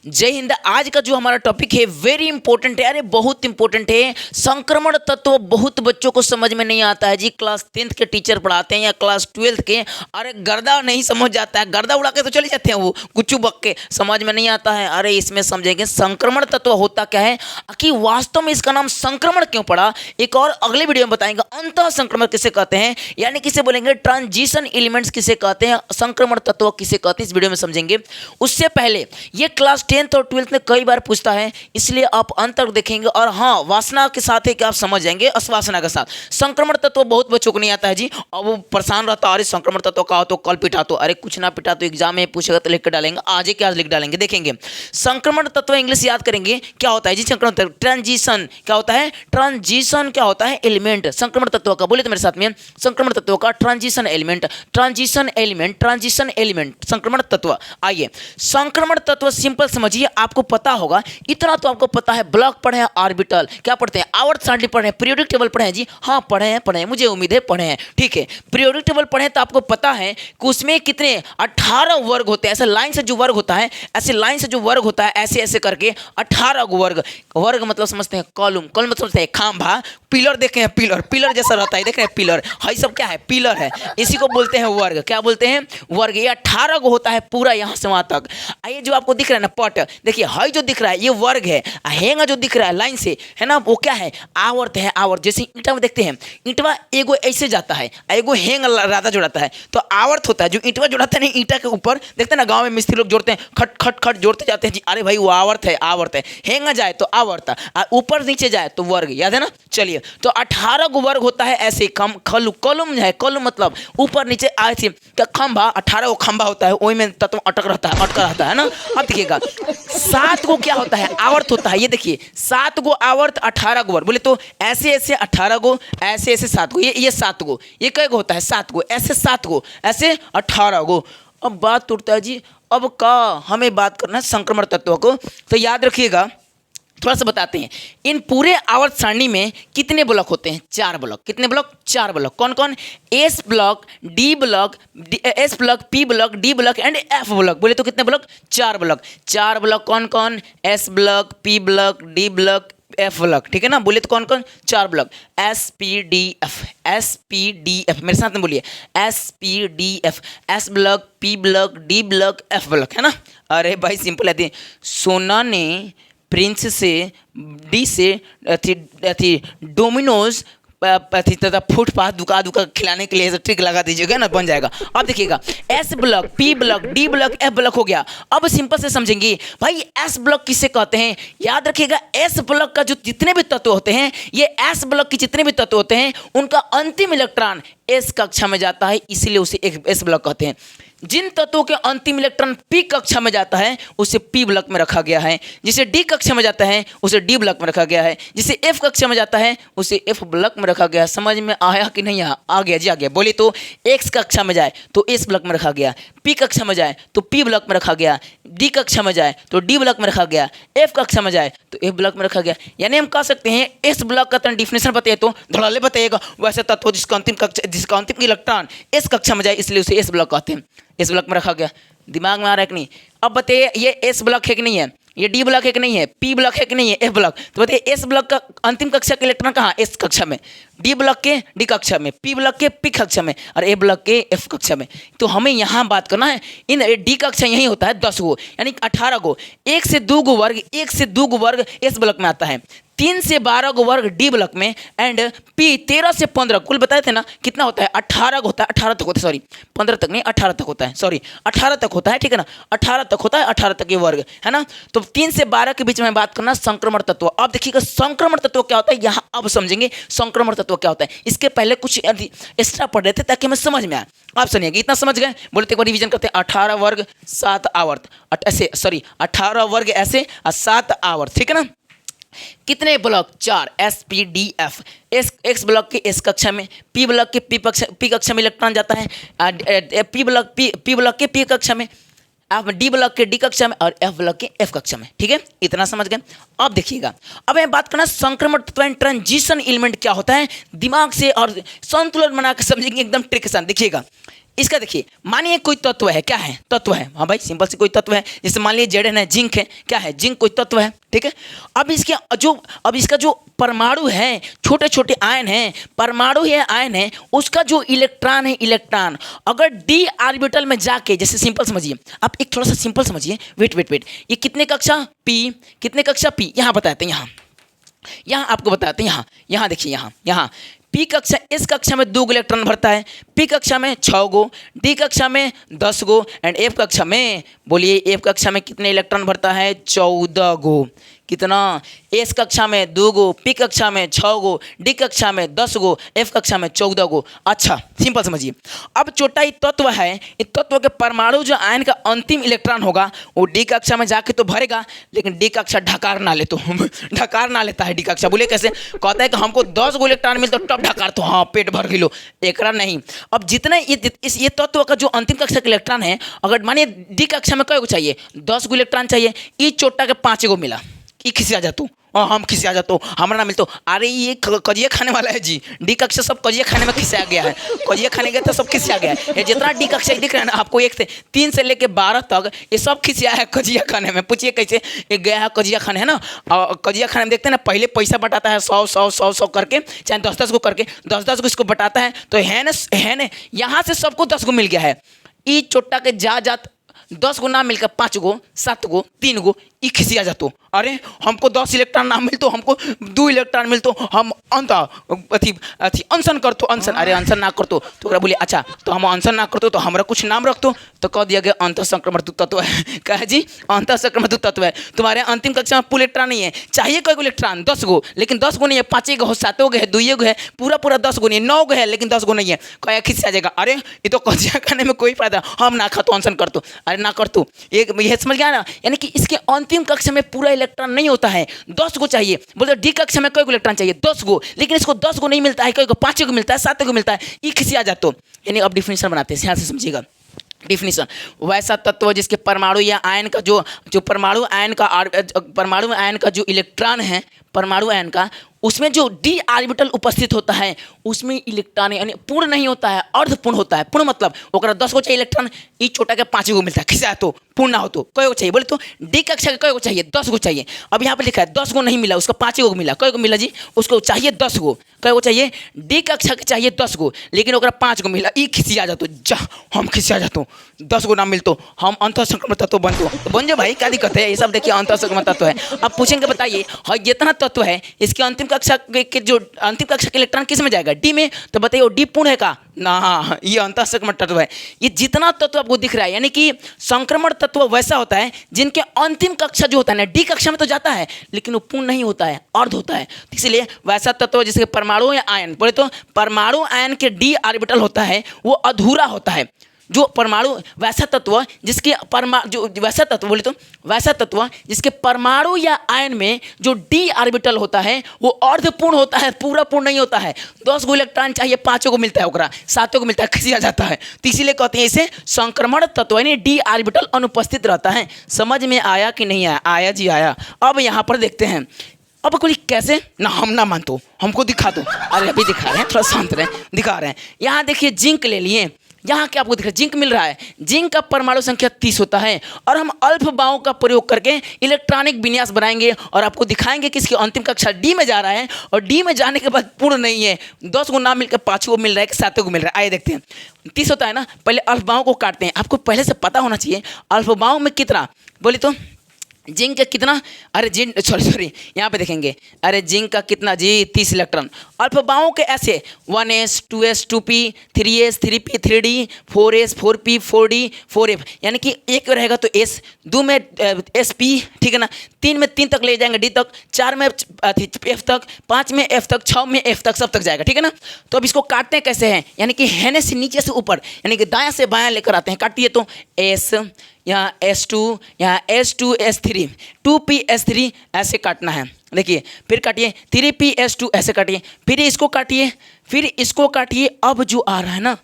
जय हिंद। आज का जो हमारा टॉपिक है वेरी इंपॉर्टेंट है, अरे बहुत इंपॉर्टेंट है। संक्रमण तत्व बहुत बच्चों को समझ में नहीं आता है जी। क्लास 10th के टीचर पढ़ाते हैं या क्लास 12th के, अरे गर्दा नहीं समझ जाता है, गर्दा उड़ा के तो चले जाते हैं, वो गुच्चू बक के समझ में नहीं आता है। अरे इसमें समझेंगे संक्रमण तत्व होता क्या है, कि वास्तव में इसका नाम संक्रमण क्यों पड़ा, एक और अगले वीडियो में बताएंगे। अंतः संक्रमण किसे कहते हैं, यानी किसे बोलेंगे ट्रांजिशन एलिमेंट्स किसे कहते हैं, संक्रमण तत्व किसे कहते हैं, इस वीडियो में समझेंगे। उससे पहले ये क्लास 10th और 12th में कई बार पूछता है, इसलिए आप अंत तक देखेंगे। और हाँ, वासना के साथ है कि आप समझ जाएंगे, अस्वासना के साथ। संक्रमण तत्व बहुत बच्चों को नहीं आता है जी, और वो परेशान रहता है, अरे संक्रमण तत्व का हो तो कल पिटा, तो अरे कुछ ना पिटा तो एग्जाम में पूछेगा तो लिख कर डालेंगे, आज के आज लिख डालेंगे। देखेंगे संक्रमण तत्व इंग्लिश याद करेंगे क्या होता है जी। संक्रमण तत्व ट्रांजिशन क्या होता है, ट्रांजिशन क्या होता है, एलिमेंट संक्रमण तत्व का। बोले तो मेरे साथ में, संक्रमण तत्व का transition element, transition element, transition element, संक्रमण तत्व। आइए संक्रमण तत्व सिंपल समझिए, आपको पता होगा इतना तो आपको पता है। ब्लॉक पढ़े हैं, ऑर्बिटल क्या पढ़ते हैं, आवर्त सारणी पढ़े हैं, पीरियोडिक टेबल पढ़े हैं जी। हाँ पढ़े हैं, मुझे उम्मीद है पढ़े हैं, ठीक है। पीरियोडिक टेबल पढ़े तो आपको पता है कि उसमें कितने 18 वर्ग होते हैं। ऐसे लाइन से जो वर्ग होता है, ऐसे लाइन से जो वर्ग होता है, ऐसे ऐसे करके 18 वर्ग। वर्ग मतलब समझते हैं कॉलम, कॉलम मतलब समझते हैं खंभा। पिलर देखे हैं, पिलर पिलर जैसा रहता है, देख रहे हैं पिलर, हाई सब क्या है, पिलर है, इसी को बोलते हैं वर्ग। क्या बोलते हैं, वर्ग। ये 18 को होता है पूरा यहाँ से वहाँ तक। ये जो आपको दिख रहा है ना पट, देखिए हाई जो दिख रहा है ये वर्ग है, हेंगा जो दिख रहा है लाइन से है ना, वो क्या है, आवर्त है। आवर्त जैसे ईंटा में देखते हैं, ईंटवा एगो ऐसे जाता है, एगो हेंग राधा जोड़ाता है, तो आवर्त होता है। जो ईंटवा जोड़ाता है ना ईंटा के ऊपर, देखते हैं ना गाँव में मिस्त्री लोग जोड़ते हैं, खट खट खट जोड़ते जाते हैं जी, अरे भाई वो आवर्त है, आवर्त है। हेंगा जाए तो आवर्त, ऊपर नीचे जाए तो वर्ग, याद है ना। चलिए तो 18 को वर्ग होता है ऐसे। कॉलम है, कॉलम मतलब ऊपर नीचे आए थे, क्या खंभा, 18 को खंभा होता है, वही में तत्व अटका रहता है ना। अब देखिएगा 7 को क्या होता है, आवर्त होता है। ये देखिए 7 को आवर्त, 18 को वर्ग। बोले तो ऐसे ऐसे 18 को, ऐसे ऐसे 7 को, ये 7 को, ये कई को होता है 7 को, ऐसे 7 को, ऐसे 18 को। अब बात उठता है जी, अब का हमें बात करना है संक्रमण तत्व को, तो याद रखिएगा थोड़ा सा बताते हैं। इन पूरे आवर्त सारणी में कितने ब्लॉक होते हैं, 4 ब्लॉक। कितने ब्लॉक, 4 ब्लॉक। कौन कौन, S block, D block, S block, P block, D block and F block. बोले तो कितने ब्लॉक, 4 ब्लॉक। 4 ब्लॉक कौन कौन, S block, P block, D block, F block, ठीक है ना। बोले तो कौन कौन, 4 block, S P D F, S P D F, मेरे साथ में बोलिए, S P D F, S block, P block, D block, F block, है ना। अरे भाई सिंपल है। सोना ने प्रिंस से, डी से अथी डोमिनोज तथा फुटपाथ दुका खिलाने के लिए ट्रिक लगा दीजिएगा ना, बन जाएगा। अब देखिएगा S block, P block, D block, F block हो गया। अब सिंपल से समझेंगे भाई एस ब्लॉक किसे कहते हैं। याद रखिएगा एस ब्लॉक का जो जितने भी तत्व होते हैं, ये एस ब्लॉक के जितने भी तत्व होते हैं, उनका अंतिम इलेक्ट्रॉन एस कक्षा में जाता है, इसीलिए उसे एक एस ब्लॉक कहते हैं। जिन तत्वों के अंतिम इलेक्ट्रॉन पी कक्षा में जाता है उसे पी ब्लॉक में रखा गया है, जिसे डी कक्षा में जाता है उसे डी ब्लॉक में रखा गया है, जिसे एफ कक्षा में जाता है उसे एफ ब्लॉक में रखा गया है। समझ में आया कि नहीं आया, आ गया जी, आ गया। बोले तो एक्स कक्षा में जाए तो एस ब्लॉक में रखा गया, पी कक्षा में जाए तो पी ब्लॉक में रखा गया, डी कक्षा में जाए तो डी ब्लॉक में रखा गया, एफ कक्षा में जाए तो एफ ब्लॉक में रखा गया। यानी हम कह सकते हैं एस ब्लॉक का डिफिनेशन बताइए तो धड़ाले बताइएगा, वैसे तत्व जिसका अंतिम इलेक्ट्रॉन एस कक्षा में जाए इसलिए उसे एस ब्लॉक कहते हैं, एस ब्लॉक में रखा गया। दिमाग में आ रहा है कि नहीं। अब बताइए ये एस ब्लॉक है कि नहीं है, ये डी ब्लॉक है कि नहीं है, पी ब्लॉक है कि नहीं है, एफ ब्लॉक। तो बताइए एस ब्लॉक का अंतिम कक्षा के इलेक्ट्रॉन कहाँ, एस कक्षा में, डी ब्लॉक के डी कक्षा में, पी ब्लॉक के पी कक्षा में और ए ब्लॉक के एफ कक्षा में। तो हमें यहाँ बात करना है, इन डी कक्षा यही होता है 10 गो, यानी 18 गो, 1 से 2 गो वर्ग, 1 से 2 गो वर्ग एस ब्लॉक में आता है, 3 से 12 को वर्ग डी ब्लॉक में, एंड पी 13 से 15, कुल बताए थे ना कितना होता है, 18 होता है, 18 तक होता है, सॉरी 15 तक नहीं, 18 तक होता है, सॉरी 18 तक होता है, ठीक है ना, 18 तक होता है, 18 तक ये वर्ग है ना। तो 3 से 12 के बीच में बात करना संक्रमण तत्व। अब देखिएगा संक्रमण तत्व क्या होता है, यहाँ अब समझेंगे संक्रमण तत्व क्या होता है। इसके पहले कुछ एक्स्ट्रा पढ़ रहे थे ताकि हमें समझ में आए। आप सुनिएगा, इतना समझ गए, बोले तो एक बार रिविजन करते हैं। 18 वर्ग 7 आवर्त, ऐसे सॉरी 18 वर्ग ऐसे और 7 आवर्त, ठीक है ना। कितने block, 4, S P D F, S x block के एस कक्षा में, पी ब्लॉक के पी कक्षा में इलेक्ट्रॉन जाता है, पी ब्लॉक के पी कक्षा में, एफ डी ब्लॉक के डी कक्षा में और एफ ब्लॉक के एफ कक्षा में, ठीक है, इतना समझ गए। अब देखिएगा, अब मैं बात करना संक्रमण तत्व एंड ट्रांजिशन एलिमेंट क्या होता है। दिमाग से और संतुलन बना के समझेंगे, एकदम ट्रिक के साथ। देखिएगा इसका देखिए, मानिए कोई तत्व है, क्या है, तत्व है, हाँ भाई सिंपल से कोई तत्व है, जैसे मान लीजिए Zn है, जिंक है, क्या है, जिंक कोई तत्व है, ठीक है। अब इसका जो परमाणु है, छोटे छोटे आयन हैं, परमाणु है आयन है, उसका जो इलेक्ट्रॉन है, इलेक्ट्रॉन अगर डी ऑर्बिटल में जाके, जैसे सिंपल समझिए, आप एक थोड़ा सा सिंपल समझिए, वेट, ये कितने कक्षा पी, कितने कक्षा पी, यहाँ बताते हैं, यहाँ आपको बताते हैं, यहाँ देखिए, यहाँ पी कक्षा, इस कक्षा में 2 इलेक्ट्रॉन भरता है, पी कक्षा में 6 गो, डी कक्षा में 10 गो, एंड एफ कक्षा में, बोलिए एफ कक्षा में कितने इलेक्ट्रॉन भरता है, 14 गो। कितना, एस कक्षा में 2 गो, पी कक्षा में 6 गो, डी कक्षा में 10 गो, एफ कक्षा में 14 गो। अच्छा सिंपल समझिए, अब छोटा ही तत्व है, इस तत्व के परमाणु जो आयन का अंतिम इलेक्ट्रॉन होगा वो डी कक्षा में जाके तो भरेगा, लेकिन डी कक्षा ढकार ना ले, तो ढकार ना लेता है डी कक्षा। बोले कैसे, कहता है कि हमको 10 गो इलेक्ट्रॉन मिलता तब ढकार, तो हाँ पेट भर गिलो, एकरा नहीं। अब जितना ये तत्व का जो अंतिम कक्षा का इलेक्ट्रॉन है, अगर मानिए डी कक्षा में कई गो चाहिए, 10 गो इलेक्ट्रॉन चाहिए, ई चोटा के 5 गो मिला, ई खिसिया जातो और हम खिसिया जातो, हमारा ना मिलतो, अरे ये कजिया खाने वाला है जी, डी कक्षा सब कजिया खाने में खिसिया गया है, कजिया खाने गया तो सब खिसिया गया है। ये जितना डी कक्षा दिख रहा है ना आपको, 1 से 3 से लेके 12 तक, ये सब खिसिया है कजिया खाने में। पूछिए कैसे, ये गया है कजिया खाने, है ना, और कजिया खाने में देखते हैं ना, पहले पैसा बटाता है 100 करके, चाहे 10 को करके, 10 को इसको बटाता है, तो है ना, यहाँ से सबको 10 को मिल गया है। ई चोटा के जात 10 गो ना मिलकर 5 गो, 7 गो, 3 गो, ई खिसिया जातो, अरे हमको 10 इलेक्ट्रॉन ना मिलतो, हमको 2 इलेक्ट्रॉन मिलतो, हम अथी अनशन करतो, अनशन, अरे अनशन ना करतो, तो बोले अच्छा तो हम अनशन ना करतो तो हमारा कुछ नाम रखतो, तो कह दिया गया अंतर संक्रमण तत्व है। कहे जी अंतर संक्रमण तत्व है, तुम्हारे अंतिम कक्षा में पुल इलेक्ट्रॉन नहीं है, चाहिए कोई इलेक्ट्रॉन 10 गो, लेकिन 10 गो नहीं है, 5 गो, 7 गो है, 2 गो है, पूरा 10 गो नहीं है, 9 गो है, लेकिन 10 गो नहीं है, कहे खिसिया जाएगा, अरे ये तो कजिया खाने में कोई फायदा, हम ना खातो अनशन करतो, अरे ना करतो, ये समझ गया ना। यानी कि इसके अंतिम कक्षा में पूरा इलेक्ट्रॉन नहीं होता है, 10 गो चाहिए, बोलते डी कक्षा में कई गो इलेक्ट्रॉन चाहिए, 10 गो, लेकिन इसको 10 गो नहीं मिलता है, कई गो 5 गो मिलता है, 7 गो मिलता है, ये खिसिया जातो। यानी अब डिफिनेशन बनाते हैं, ध्यान से समझिएगा। डिफिनेशन, वैसा तत्व जिसके परमाणु या आयन का जो परमाणु आयन का जो इलेक्ट्रॉन है, परमाणु आयन का, उसमें जो डी ऑर्बिटल उपस्थित होता है, उसमें इलेक्ट्रॉन यानी पूर्ण नहीं होता है, अर्धपूर्ण होता है। पूर्ण मतलब ओकरा 10 गो चाहिए इलेक्ट्रॉन, ई छोटा के 5 गो मिलता है, खिंचा तो पूर्ण ना हो तो कई गो चाहिए, बोले तो डी कक्षा के कई गो चाहिए, 10 गो चाहिए। अब यहाँ पे लिखा है 10 गो नहीं मिला, उसका 5 गो मिला, कई गो मिला जी, उसको चाहिए 10 गो, कई गो चाहिए, डी कक्षा के चाहिए 10 गो, लेकिन ओकरा 5 गो मिला, ई खिसिया जातो, जा हम खिसिया जातो, 10 गो ना मिलतो, हम अंतर संक्रमण तत्व बनतो, तो बन जाए भाई, क्या दिक्कत है, ये सब देखिए अंतर संक्रमण तत्व है। अब पूछेंगे बताइए, हाँ जितना तत्व है इसके अंतिम कक्षा के जो अंतिम कक्षा के इलेक्ट्रॉन किस में जाएगा, डी में, तो बताइए डी पूर्ण है का ना, ये अंतर संक्रमण तत्व है। ये जितना तत्व आपको दिख रहा है, यानी कि संक्रमण तत्व वैसा होता है जिनके अंतिम कक्षा जो होता है ना, डी कक्षा में तो जाता है लेकिन वो पूर्ण नहीं होता है, अर्ध होता है। इसलिए वैसा तत्व जिसके परमाणु या आयन, बोले तो परमाणु आयन के डी ऑर्बिटल होता है वो अधूरा होता है। जो परमाणु वैसा तत्व जिसके वैसा तत्व बोले तो वैसा तत्व जिसके परमाणु या आयन में जो डी ऑर्बिटल होता है वो अर्धपूर्ण होता है, पूरा पूर्ण नहीं होता है। 10 गो इलेक्ट्रॉन चाहिए, 5 गो मिलता है, ओकरा 7 गो मिलता है, खिसिया जाता है। तो इसीलिए कहते हैं इसे संक्रमण तत्व, यानी डी ऑर्बिटल अनुपस्थित रहता है। समझ में आया कि नहीं आया? आया जी आया। अब यहाँ पर देखते हैं, अब कोई कैसे ना, हम ना मानतो, हमको दिखा दो। अरे अभी दिखा रहे हैं, थोड़ा शांत रहे, दिखा रहे हैं। यहाँ देखिए जिंक ले लिए, यहाँ क्या आपको दिख रहा है, जिंक मिल रहा है। जिंक का परमाणु संख्या 30 होता है और हम अल्फ बाहों का प्रयोग करके इलेक्ट्रॉनिक विन्यास बनाएंगे और आपको दिखाएंगे कि इसकी अंतिम कक्षा डी में जा रहा है और डी में जाने के बाद पूर्ण नहीं है, 10 गो ना मिलकर 5 गो मिल रहा है कि 7 गो मिल रहा है। आइए देखते हैं, 30 होता है ना, पहले अल्फ बाहों को काटते हैं। आपको पहले से पता होना चाहिए अल्फ बाहों में कितना, बोले तो जिंक का कितना, अरे जिंक सॉरी यहाँ पे देखेंगे, अरे जिंक का कितना जी 30 इलेक्ट्रॉन। अल्फबाओं के ऐसे 1s 2s 2p 3s 3p 3d 4s 4p 4d 4f, यानी कि एक रहेगा तो s, 2 में sp, ठीक है ना, 3 में 3 तक ले जाएंगे d तक, 4 में f तक, 5 में f तक, 6 में f तक, सब तक जाएगा, ठीक है ना। तो अब इसको काटते हैं कैसे हैं, यानी कि हैने से नीचे से ऊपर, यानी कि दायां से बायां लेकर आते हैं। काटिए तो s, यहाँ S2, यहाँ S2 S3, 2p S3 ऐसे काटना है। देखिए फिर काटिए 3p S2 ऐसे काटिए, फिर इसको काटिए, फिर इसको काटिए। अब जो आ रहा है ना,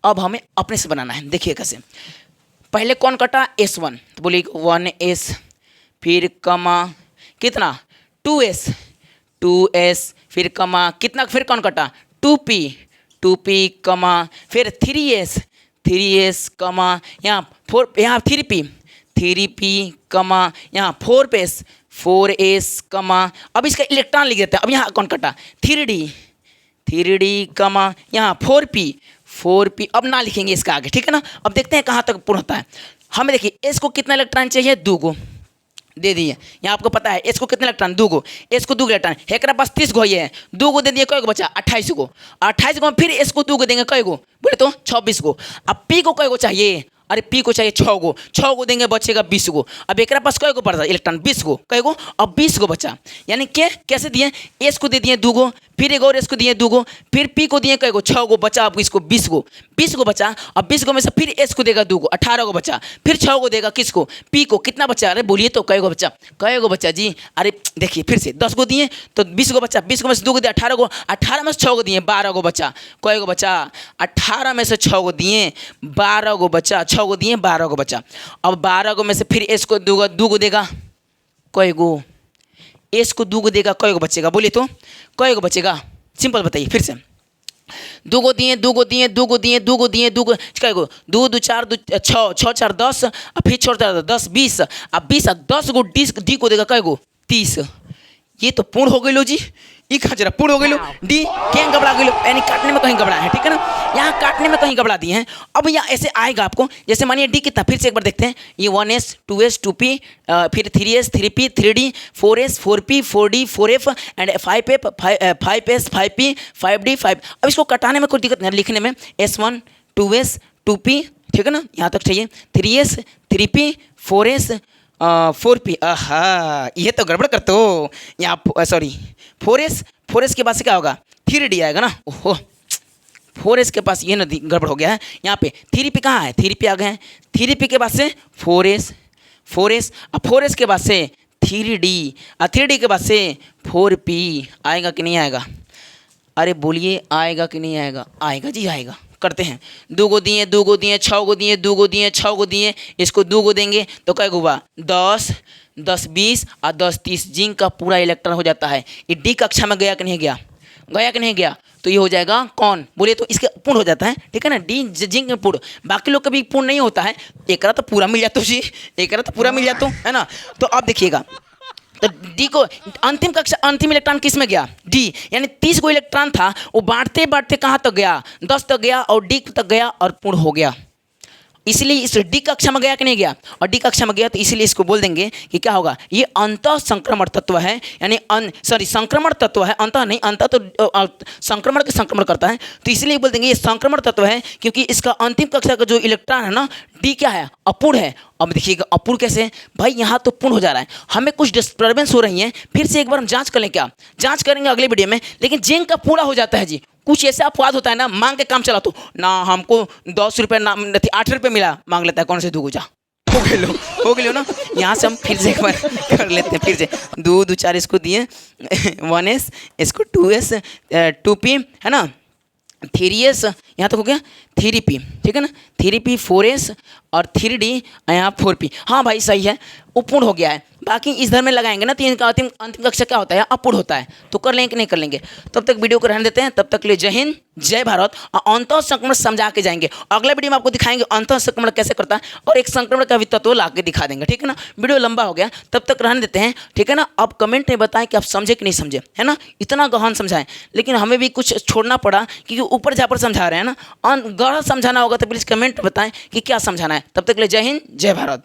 अब हमें अपने से बनाना है। देखिए कैसे, पहले कौन कटा S1, तो बोलिए 1s, फिर कमा कितना 2s, फिर कमा कितना, फिर कौन कटा 2p कमा, फिर 3s 3s कमा यहाँ 4, यहाँ 3p कमा यहाँ 4s 4s कमा, अब इसका इलेक्ट्रॉन लिख देते हैं। अब यहाँ कौन कटा 3d कमा यहाँ 4p अब ना लिखेंगे इसका आगे, ठीक है ना। अब देखते हैं कहाँ तक पूर्ण होता है। हमें देखिए एस को कितना इलेक्ट्रॉन चाहिए, 2 गो दे दिए। यहाँ आपको पता है एस को कितने इलेक्ट्रॉन, 2 गो, एस को 2 गो इलेक्ट्रॉन, एकरा पास 30 गो है, 2 गो दे दिए, कई गो बचा 28 गो, 28 गो में फिर एस को 2 गो देंगे, कई गो बोले तो 26 गो। अब पी को कई गो चाहिए, अरे पी को चाहिए 6 गो, 6 गो देंगे बचेगा 20 गो। अब एक पास कई गो पड़ता है इलेक्ट्रॉन, 20 गो, कई गो, अब 20 गो बचा। यानी क्या कैसे दिए, एस को दे दिए 2 गो, फिर एक और एस को दिए 2 गो, फिर पी को दिए कई गो 6 गो, बचा अब इसको 20 गो बचा। अब 20 गो में से फिर एस को देगा 2 गो, 18 गो बचा, फिर 6 गो देगा किसको, पी को। कितना बचा, अरे बोलिए तो कई गो बचा, कई गो बचा जी, अरे देखिए फिर से 10 गो दिए तो 20 गो बचा, 20 गो में से 2 गो दिए 18 गो, 18 में से 6 गो दिए 12 गो बचा, कई गो बचा 18 में से 6 गो दिए 12 गो बचा, 6 गो दिए 12 गो बचा। अब 12 गो में से फिर एस को 2 गो देगा, कई गो, एस को 2 गो देगा, कई गो बचेगा, बोलिए तो कई गो बचेगा, सिंपल बताइए फिर से। 2 गो दिए 2 गो दिए 2 गो दिए 2 गो दिए 2 गो, कई गो 2 2 4 2 6 6 4 10, अब फिर छोड़ता 10 20, अब 20 10 गो डी को देगा कई गो 30। ये तो पूर्ण हो गई लो जी, ये कहाँ जरा पूर्ण हो गई लो, डी क्या घबरा गई लो, यानी काटने में कहीं घबरा है, ठीक है ना, यहाँ काटने में कहीं घबरा दिए हैं। अब यहाँ ऐसे आएगा आपको, जैसे मानिए डी कितना, फिर से एक बार देखते हैं, ये 1s 2s 2p, फिर 3s 3p 3d 4s 4p 4d 4f and 5f 5s 5p 5d 5। अब इसको कटाने में कोई दिक्कत नहीं, लिखने में s1 2s 2p, ठीक है ना, यहाँ तक चाहिए 3s 3p 4s 4p। आहा ये तो गड़बड़ करते हो, यहाँ सॉरी 4s के पास से क्या होगा 3d आएगा ना, ओहो 4s के पास ये ना गड़बड़ हो गया है। यहाँ पे 3p कहाँ है, 3p आ गए हैं, 3p के पास से 4s अब 4s के पास से 3d, 3d के पास से 4p आएगा कि नहीं आएगा, अरे बोलिए आएगा कि नहीं आएगा, आएगा जी आएगा। करते हैं 2 गो दिए 2 गो दिए 6 गो दिए 2 गो दिए 6 गो दिए, इसको 2 गो देंगे तो क्या हुआ 10 10 20 और 10 30, जिंक का पूरा इलेक्ट्रॉन हो जाता है। ये डी कक्षा में गया कि नहीं गया, गया कि नहीं गया, तो ये हो जाएगा कौन, बोलिए तो इसके पूर्ण हो जाता है, ठीक है ना, डी जिंक में पूर्ण। बाकी लोग कभी पूर्ण नहीं होता है, एक तो पूरा मिल जाता जी, एक तो पूरा मिल जाता है ना। तो अब देखिएगा तो डी को अंतिम इलेक्ट्रॉन किस में गया, डी, यानी 30 गो इलेक्ट्रॉन था, वो बांटते बांटते कहाँ तक गया 10 तक गया और डी तक गया और पूर्ण हो गया। इसलिए इस डी कक्षा में गया कि नहीं गया, और डी कक्षा में गया तो इसीलिए इसको बोल देंगे कि क्या होगा, ये अंतः संक्रमण तत्व है, यानी संक्रमण तत्व है, अंतः नहीं, अंतः तो संक्रमण के संक्रमण करता है, तो इसलिए बोल देंगे ये संक्रमण तत्व है, क्योंकि इसका अंतिम कक्षा का जो इलेक्ट्रॉन है ना डी क्या है, अपूर्ण है। अब देखिएगा अपूर्ण कैसे, भाई यहाँ तो पूर्ण हो जा रहा है, हमें कुछ डिस्टर्बेंस हो रही है, फिर से एक बार हम जांच कर लें, क्या जांच करेंगे अगले वीडियो में। लेकिन जिंक का पूरा हो जाता है जी, कुछ ऐसा अपवाद होता है ना, मांग के काम चला तो ना, हमको 10 रुपये ना 8 रुपये मिला, मांग लेता है कौन से 2 गुजा हो गए लो ना। यहाँ से हम फिर से एक बार कर लेते हैं, फिर से 2 2 4 इसको दिए 1s, इसको 2s 2p है ना, 3s यहाँ तक हो गया 3p, ठीक है ना, 3p 4s और 3d यहाँ 4p। हाँ भाई सही है, वो पूर्ण हो गया है। बाकी इस धर्म में लगाएंगे ना तो इनका अंतिम कक्षा क्या होता है, अपूर्ण होता है, तो कर लेंगे कि नहीं कर लेंगे। तब तक वीडियो को रहने देते हैं, तब तक के लिए जय हिंद जय भारत। और अंतः संक्रमण समझा के जाएंगे, अगला वीडियो में आपको दिखाएंगे अंतः संक्रमण कैसे करता है, और एक संक्रमण का भी तत्व ला के दिखा देंगे, ठीक है ना। वीडियो लंबा हो गया, तब तक रहने देते हैं, ठीक है ना। अब कमेंट में बताएं कि आप समझे कि नहीं समझे, है ना, इतना गहन समझाएं, लेकिन हमें भी कुछ छोड़ना पड़ा क्योंकि ऊपर जहाँ पर समझा रहे हैं ना, गहन समझाना होगा तो प्लीज़ कमेंट में बताएं कि क्या समझाना है। तब तक के लिए जय हिंद जय भारत।